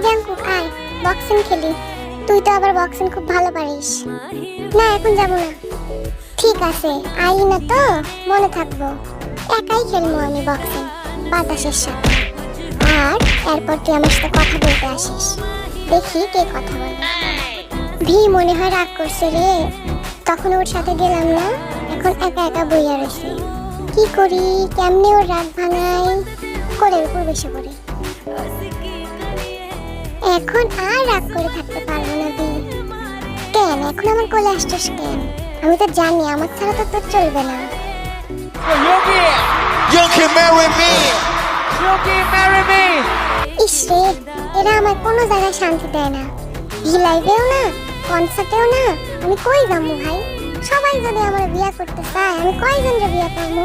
জাঙ্কু আয় বক্সিং খেলি। তুই তো আবার বক্সিং খুব ভালো পারিস। না এখন যাব না। ঠিক আছে আইলি না তো মনে থাকবো। একাই খেলবো আমি বক্সিং বাতাসের সাথে। আর এরপর তুই আমার সাথে কথা বলতে আসিস, দেখি কে কথা বলে। ভি মনে হয় রাগ করছে রে, তখন ওর সাথে গেলাম না, এখন একা একা বইয়া রয়েছে। কি করি, কেমনে ওর রাগ ভাঙাই? কোলের উপর বসে পড়ে। এখন আর রাগ করে থাকতে পারবো না ভি। কেন এখন আমার কোলে আসছিস কেন? আমি তো জানি আমার ছাড়া তো তোর চলবে না। You can marry me. You can marry me. ইস রে, এরা আমার কোনো জায়গায় শান্তি দেয় না। ভি লাইভেও না, কনসার্টেও না। আমি কই যাবো ভাই? সবাই যদি আমার বিয়ে করতে চায়, আমি কয়জনকে বিয়ে করবো?